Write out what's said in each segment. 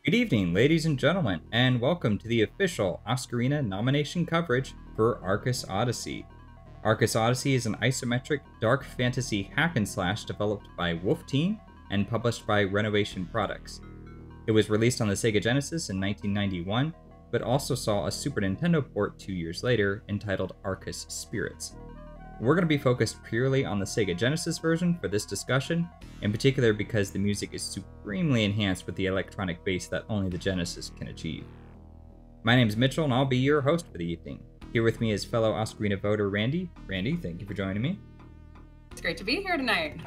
Good evening, ladies and gentlemen, and welcome to the official Oscarina nomination coverage for Arcus Odyssey. Arcus Odyssey is an isometric dark fantasy hack and slash developed by Wolf Team and published by Renovation Products. It was released on the Sega Genesis in 1991, but also saw a Super Nintendo port 2 years later entitled Arcus Spirits. We're going to be focused purely on the Sega Genesis version for this discussion, in particular because the music is supremely enhanced with the electronic bass that only the Genesis can achieve. My name is Mitchell, and I'll be your host for the evening. Here with me is fellow Oscarina voter Randy. Randy, thank you for joining me. It's great to be here tonight.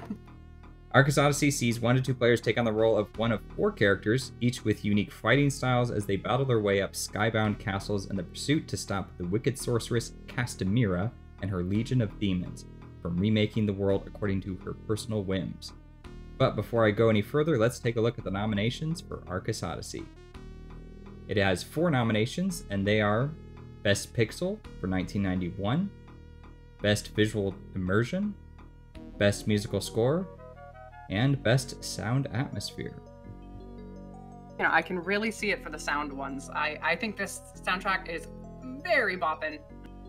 Arcus Odyssey sees 1 to 2 players take on the role of one of 4 characters, each with unique fighting styles as they battle their way up skybound castles in the pursuit to stop the wicked sorceress Castamira and her legion of demons from remaking the world according to her personal whims. But before I go any further, let's take a look at the nominations for Arcus Odyssey. It has 4 nominations, and they are Best Pixel for 1991, Best Visual Immersion, Best Musical Score, and Best Sound Atmosphere. You know, I can really see it for the sound ones. I think this soundtrack is very boppin'.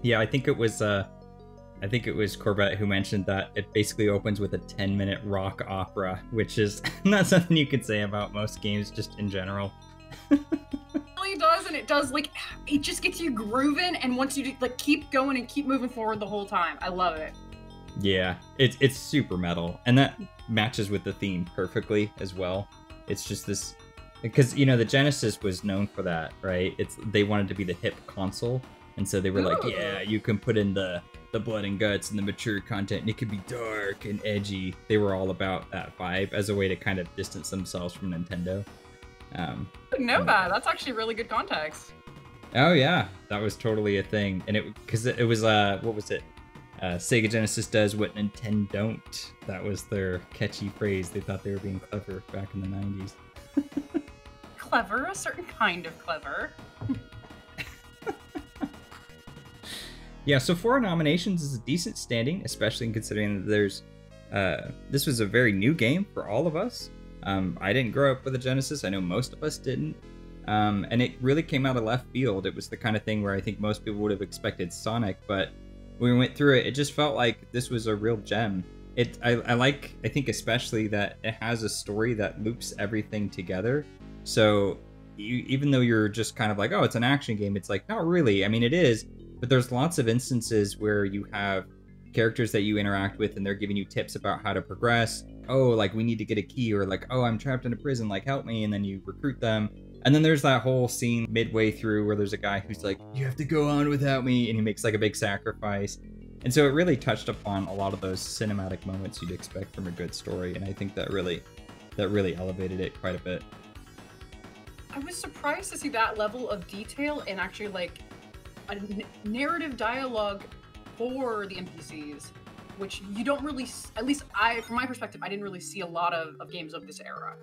Yeah, I think it was Corbett who mentioned that it basically opens with a 10-minute rock opera, which is not something you could say about most games just in general. It really does, and it does, like, it just gets you grooving and wants you to, like, keep going and keep moving forward the whole time. I love it. Yeah, it's super metal, and that matches with the theme perfectly as well. It's just this, because, you know, the Genesis was known for that, right? They wanted to be the hip console, and so they were like, yeah, you can put in the blood and guts and the mature content, and it could be dark and edgy. They were all about that vibe as a way to kind of distance themselves from Nintendo. I didn't know that. That's actually really good context. Oh yeah, that was totally a thing, and because it was what was it? Sega Genesis does what Nintendo don't. That was their catchy phrase. They thought they were being clever back in the 90s. Clever, a certain kind of clever. Yeah, so 4 nominations is a decent standing, especially considering that there's this was a very new game for all of us. I didn't grow up with a Genesis. I know most of us didn't. And it really came out of left field. It was the kind of thing where I think most people would have expected Sonic, but when we went through it, it just felt like this was a real gem. I think especially that it has a story that loops everything together. So even though you're just kind of like, oh, it's an action game, it's like, not really. I mean, it is, but there's lots of instances where you have characters that you interact with and they're giving you tips about how to progress. Oh, like, we need to get a key, or like, oh, I'm trapped in a prison, like, help me, and then you recruit them. And then there's that whole scene midway through where there's a guy who's like, you have to go on without me, and he makes like a big sacrifice. And so it really touched upon a lot of those cinematic moments you'd expect from a good story, and I think that really elevated it quite a bit. I was surprised to see that level of detail and actually, like, a narrative dialogue for the NPCs, which you don't really, at least from my perspective, I didn't really see a lot of games of this era.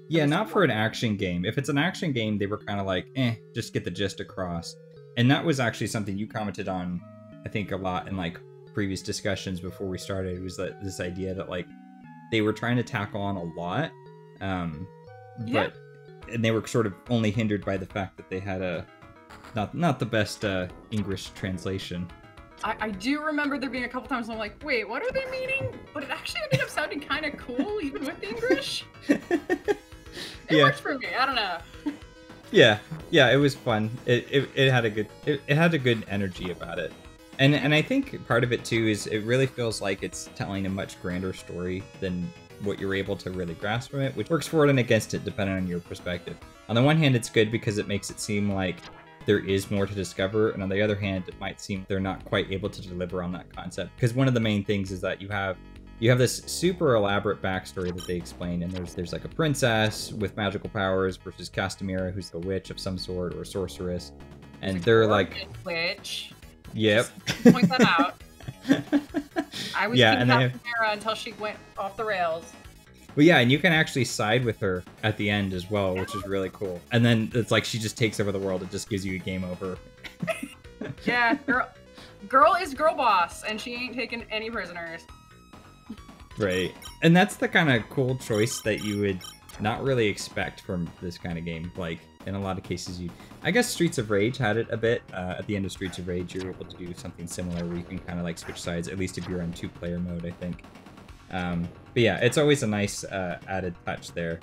Yeah, not for an action game. If it's an action game, they were kind of like, just get the gist across. And that was actually something you commented on, I think, a lot in like previous discussions before we started. It was that this idea that like they were trying to tack on a lot, and they were sort of only hindered by the fact that they had a not the best English translation. I do remember there being a couple times when I'm like, wait, what are they meaning? But it actually ended up sounding kind of cool, even with the English. It works for me. I don't know. Yeah, it was fun. It had a good energy about it, and I think part of it too is it really feels like it's telling a much grander story than what you're able to really grasp from it, which works for it and against it depending on your perspective. On the one hand, it's good because it makes it seem like there is more to discover, and on the other hand, it might seem they're not quite able to deliver on that concept. Because one of the main things is that you have this super elaborate backstory that they explain, and there's like a princess with magical powers versus Castamira, who's a witch of some sort or a sorceress, and they're like witch. Yep. Just point that out. I was Team Castamira until she went off the rails. Well, yeah, and you can actually side with her at the end as well, which is really cool. And then it's like she just takes over the world. It just gives you a game over. Yeah, girl is girl boss, and she ain't taking any prisoners. Right. And that's the kind of cool choice that you would not really expect from this kind of game. Like, in a lot of cases, I guess Streets of Rage had it a bit. At the end of Streets of Rage, you're able to do something similar where you can kind of like switch sides, at least if you're on 2-player mode, I think. But yeah, it's always a nice added touch there.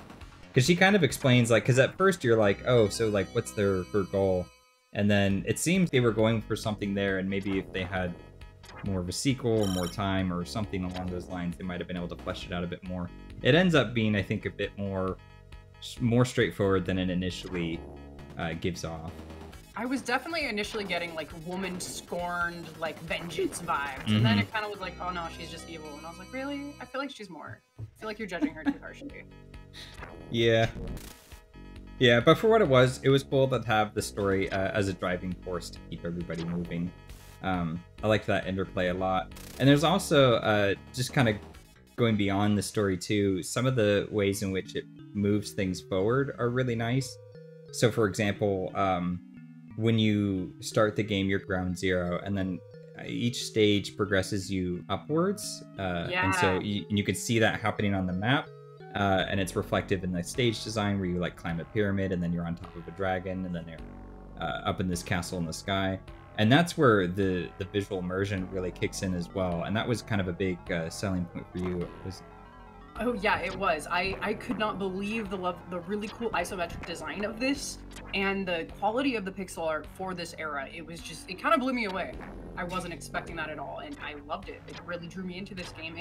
Because she kind of explains, like, because at first you're like, oh, so like, what's her goal? And then it seems they were going for something there, and maybe if they had more of a sequel or more time or something along those lines, they might have been able to flesh it out a bit more. It ends up being, I think, a bit more straightforward than it initially gives off. I was definitely initially getting like woman scorned, like vengeance vibes, and then it kind of was like, oh no, she's just evil, and I was like, really? I feel like she's more. I feel like you're judging her too harshly. Yeah. Yeah, but for what it was cool to have the story as a driving force to keep everybody moving. I liked that interplay a lot. And there's also, just kind of going beyond the story too, some of the ways in which it moves things forward are really nice. So for example, when you start the game, you're ground zero, and then each stage progresses you upwards. And so you can see that happening on the map. And it's reflective in the stage design where you like climb a pyramid and then you're on top of a dragon and then you're up in this castle in the sky. And that's where the visual immersion really kicks in as well. And that was kind of a big selling point for you. Oh yeah, it was. I could not believe the really cool isometric design of this and the quality of the pixel art for this era. It was just, it kind of blew me away. I wasn't expecting that at all, and I loved it. It really drew me into this game.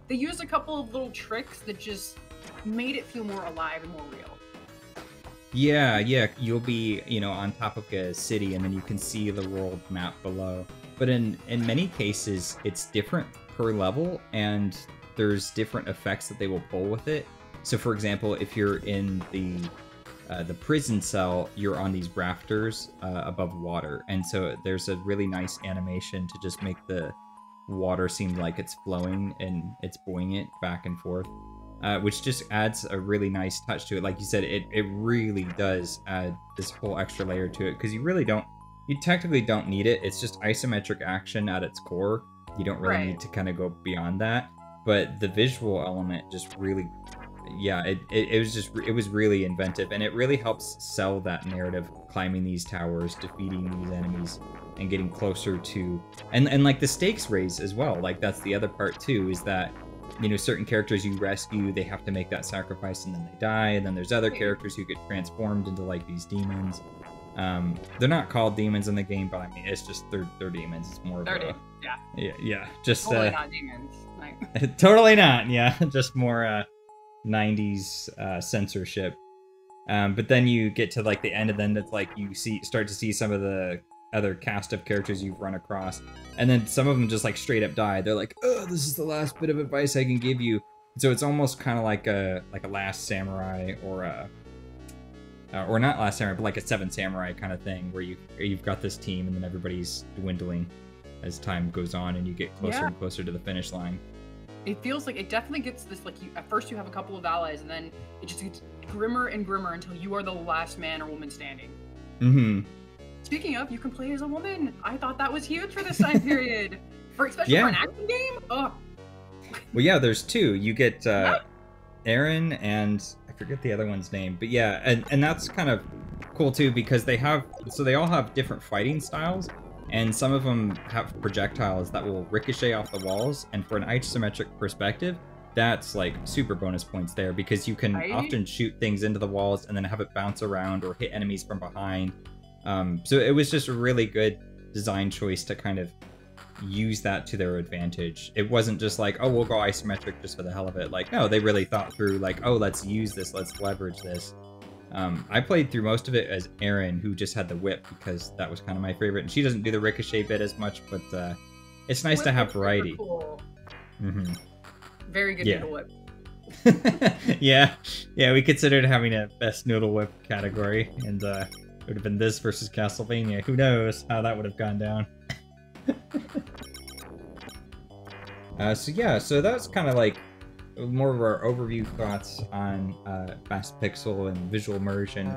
They used a couple of little tricks that just made it feel more alive and more real. Yeah, you'll be, on top of a city and then you can see the world map below. But in many cases, it's different per level and there's different effects that they will pull with it. So for example, if you're in the prison cell, you're on these rafters above water. And so there's a really nice animation to just make the water seem like it's flowing and it's buoyant back and forth. Which just adds a really nice touch to it. Like you said, it really does add this whole extra layer to it, because you technically don't need it. It's just isometric action at its core. You don't really need to kind of go beyond that. But the visual element just really, it was really inventive, and it really helps sell that narrative, climbing these towers, defeating these enemies, and getting closer to, and like the stakes raise as well. Like that's the other part too, is that certain characters you rescue, they have to make that sacrifice and then they die. And then there's other characters who get transformed into like these demons. They're not called demons in the game, but I mean, it's just they're demons. It's more of yeah, just totally not demons. Like... totally not. Yeah, just more 90s censorship. But then you get to like the end, and then it's like you start to see some of the other cast of characters you've run across, and then some of them just like straight up die. They're like, oh, this is the last bit of advice I can give you. So it's almost kind of like a Last Samurai, or not Last Samurai, but like a Seven Samurai kind of thing, where you've got this team and then everybody's dwindling as time goes on and you get closer and closer to the finish line. It feels like it definitely gets this, like, at first you have a couple of allies, and then it just gets grimmer and grimmer until you are the last man or woman standing. Speaking of, you can play as a woman. I thought that was huge for this time period. Especially for an action game? Oh. Well, yeah, there's two. You get Aaron and I forget the other one's name. But yeah, and that's kind of cool too, because they all have different fighting styles, and some of them have projectiles that will ricochet off the walls, and for an isometric perspective, that's like super bonus points there, because you can often shoot things into the walls and then have it bounce around or hit enemies from behind. So it was just a really good design choice to kind of use that to their advantage. It wasn't just like, oh, we'll go isometric just for the hell of it. Like, no, they really thought through, like, oh, let's use this, let's leverage this. I played through most of it as Aaron, who just had the whip, because that was kind of my favorite. And she doesn't do the ricochet bit as much, but it's nice to have variety. Cool. Very good noodle whip. yeah, we considered having a best noodle whip category, and it would have been this versus Castlevania. Who knows how that would have gone down. So that's kind of like more of our overview thoughts on Fast Pixel and visual immersion.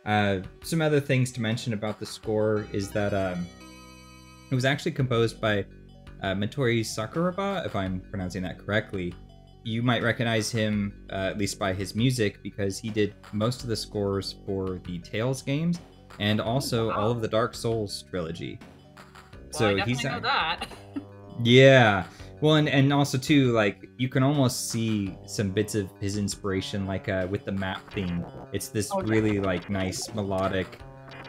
Some other things to mention about the score is that it was actually composed by Matoru Sakuraba, if I'm pronouncing that correctly. You might recognize him, at least by his music, because he did most of the scores for the Tales games and also all of the Dark Souls trilogy. Well, so I definitely know that. Yeah. Well, and also too, like, you can almost see some bits of his inspiration, like with the map theme. It's this really like nice melodic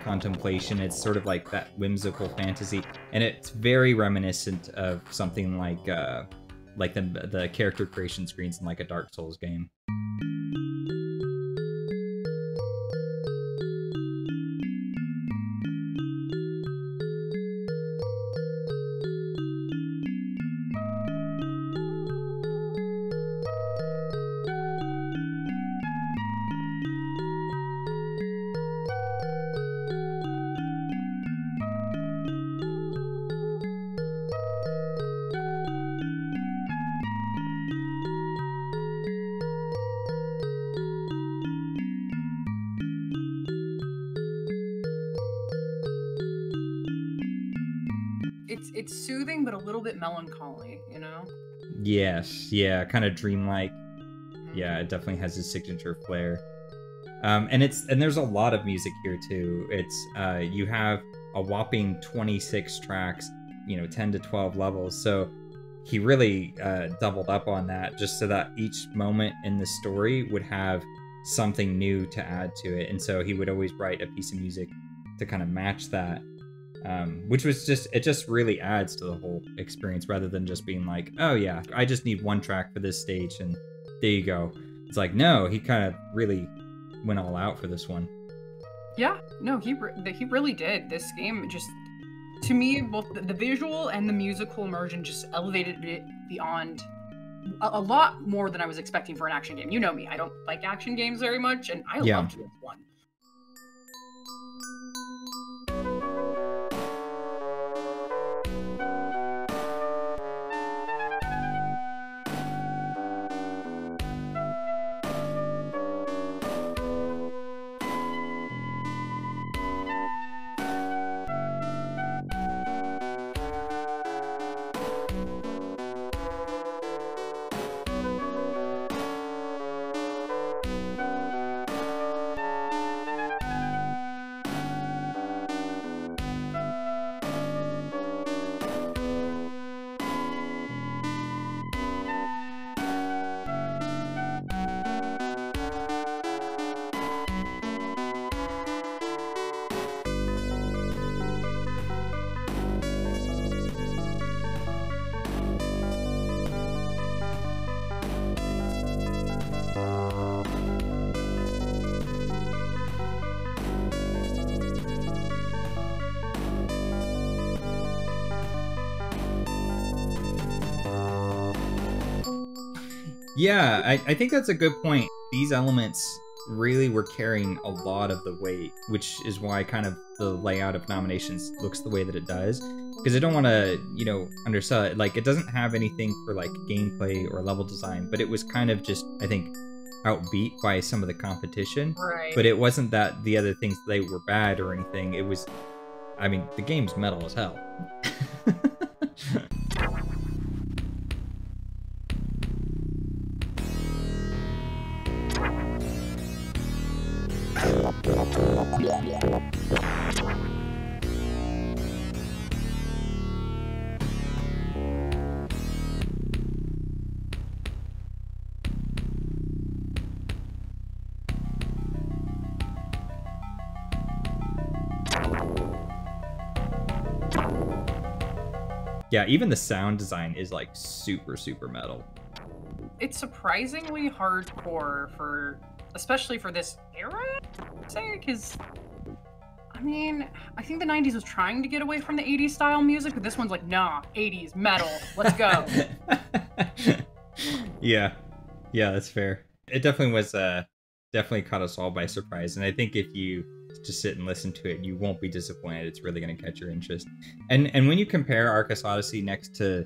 contemplation. It's sort of like that whimsical fantasy, and it's very reminiscent of something like the character creation screens in like a Dark Souls game. It's soothing, but a little bit melancholy, you know? Yes, yeah, kind of dreamlike. Yeah, it definitely has his signature flair. And there's a lot of music here too. It's you have a whopping 26 tracks, 10 to 12 levels. So he really doubled up on that, just so that each moment in the story would have something new to add to it. And so he would always write a piece of music to kind of match that. Which was just really adds to the whole experience, rather than just being like, oh yeah, I just need one track for this stage and there you go. It's like, no, he kind of really went all out for this one. Yeah, no, he really did. This game just, to me, both the visual and the musical immersion just elevated it beyond a lot more than I was expecting for an action game. You know me, I don't like action games very much, and I loved this one. Yeah, I think that's a good point. These elements really were carrying a lot of the weight, which is why kind of the layout of nominations looks the way that it does. Because I don't want to, undersell it. Like, it doesn't have anything for, like, gameplay or level design, but it was kind of just, I think, outbeat by some of the competition. Right. But it wasn't that the other things, they were bad or anything. It was, I mean, the game's metal as hell. Yeah, even the sound design is like super, super metal. It's surprisingly hardcore especially for this era, I'd say, because I mean, I think the 90s was trying to get away from the 80s style music, but this one's like, nah, 80s metal, let's go. Yeah, that's fair. It definitely was, definitely caught us all by surprise, and I think if you just sit and listen to it, you won't be disappointed. It's really going to catch your interest. And when you compare Arcus Odyssey next to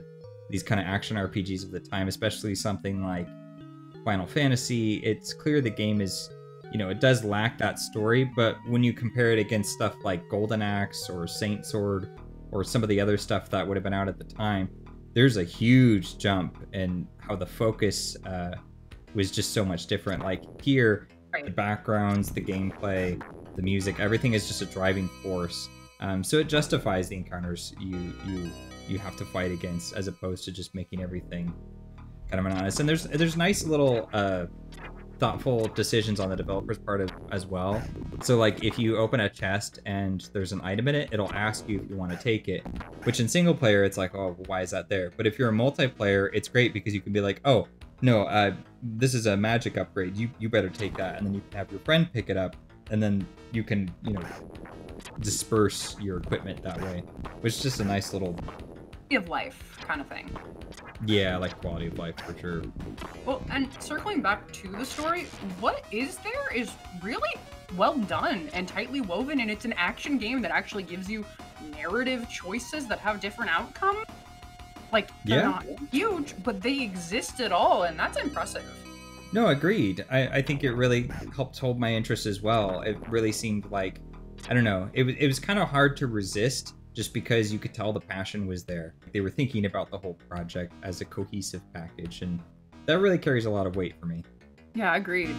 these kind of action RPGs of the time, especially something like Final Fantasy, it's clear the game is, you know, it does lack that story, but when you compare it against stuff like Golden Axe or Saint Sword or some of the other stuff that would have been out at the time, there's a huge jump in how the focus was just so much different. Like here, the backgrounds, the gameplay, the music, everything is just a driving force. So it justifies the encounters you have to fight against, as opposed to just making everything kind of monotonous. And there's nice little thoughtful decisions on the developer's part as well. So like if you open a chest and there's an item in it, it'll ask you if you want to take it, which in single player it's like, oh, why is that there? But if you're a multiplayer, it's great because you can be like, oh no, this is a magic upgrade, you better take that, and then you can have your friend pick it up, and then you can, you know, disperse your equipment that way, which is just a nice little of life kind of thing. Yeah, like quality of life for sure. Well, and circling back to the story, what is there is really well done and tightly woven, and it's an action game that actually gives you narrative choices that have different outcomes. Like, they're not huge, but they exist at all, and that's impressive. No, agreed. I think it really helped hold my interest as well. It really seemed like, I don't know, it was kind of hard to resist, just because you could tell the passion was there. They were thinking about the whole project as a cohesive package, and that really carries a lot of weight for me. Yeah, agreed.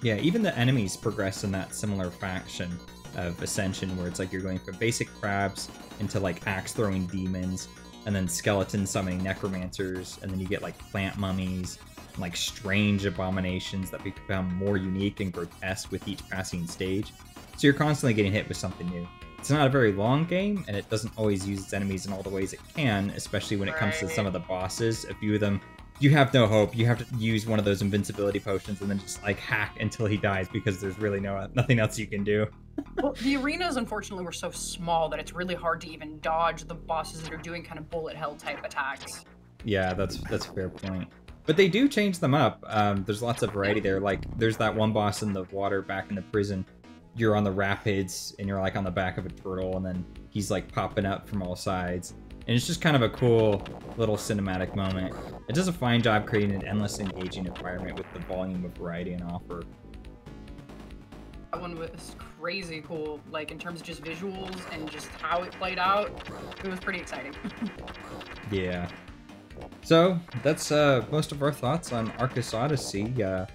Yeah, even the enemies progress in that similar faction of Ascension, where it's like you're going from basic crabs into like axe-throwing demons, and then skeleton summoning necromancers, and then you get like plant mummies, and, like strange abominations that become more unique and grotesque with each passing stage. So you're constantly getting hit with something new. It's not a very long game, and it doesn't always use its enemies in all the ways it can, especially when it comes to some of the bosses. A few of them, you have no hope. You have to use one of those invincibility potions and then just like hack until he dies, because there's really nothing else you can do. Well, the arenas unfortunately were so small that it's really hard to even dodge the bosses that are doing kind of bullet hell type attacks. Yeah, that's a fair point. But they do change them up. There's lots of variety there. Like there's that one boss in the water back in the prison. You're on the rapids and you're like on the back of a turtle, and then he's like popping up from all sides. And it's just kind of a cool little cinematic moment. It does a fine job creating an endless engaging environment with the volume of variety and offer. That one was crazy cool, like in terms of just visuals and just how it played out. It was pretty exciting. Yeah. So that's most of our thoughts on Arcus Odyssey. Do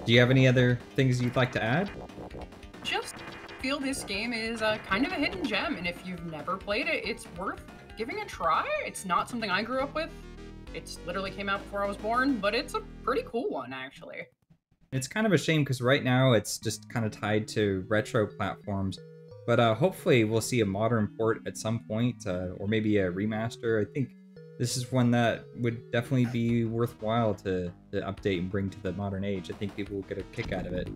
you have any other things you'd like to add? Just feel this game is kind of a hidden gem, and if you've never played it, it's worth giving a try. It's not something I grew up with. It's literally came out before I was born, but it's a pretty cool one, actually. It's kind of a shame because right now it's just kind of tied to retro platforms, but hopefully we'll see a modern port at some point, or maybe a remaster. I think this is one that would definitely be worthwhile to update and bring to the modern age. I think people will get a kick out of it.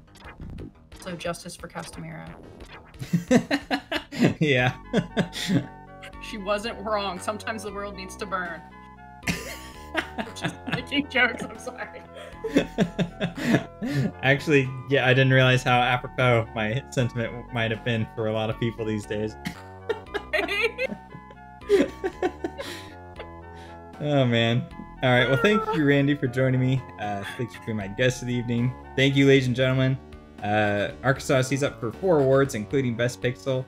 So justice for Castamira. Yeah. She wasn't wrong. Sometimes the world needs to burn. Just making jokes, I'm sorry. Actually, yeah, I didn't realize how apropos my sentiment might have been for a lot of people these days. Oh, man. All right, well, thank you, Randy, for joining me. Thanks for being my guest of the evening. Thank you, ladies and gentlemen. Arcus Odyssey's up for 4 awards, including Best Pixel.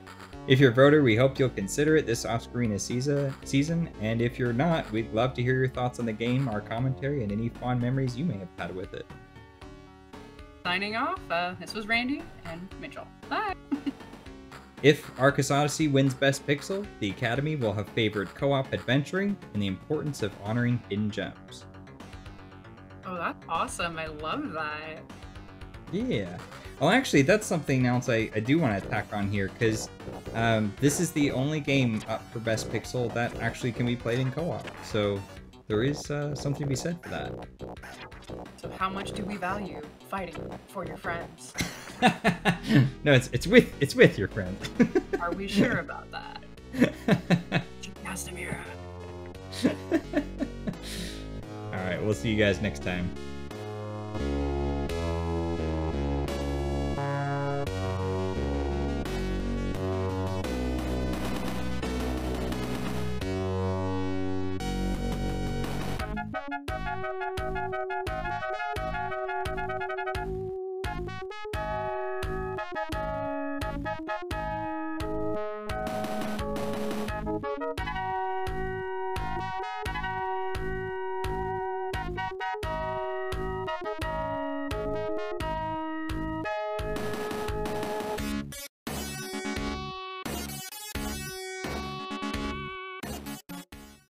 If you're a voter, we hope you'll consider it this Oscarina season, and if you're not, we'd love to hear your thoughts on the game, our commentary, and any fond memories you may have had with it. Signing off, this was Randy and Mitchell. Bye! If Arcus Odyssey wins Best Pixel, the Academy will have favored co-op adventuring and the importance of honoring hidden gems. Oh, that's awesome. I love that. Yeah. Well, actually, that's something else I do want to tack on here, because this is the only game up for Best Pixel that actually can be played in co-op. So there is something to be said for that. So how much do we value fighting for your friends? No, it's with your friend. Are we sure about that? Castamira. All right, we'll see you guys next time.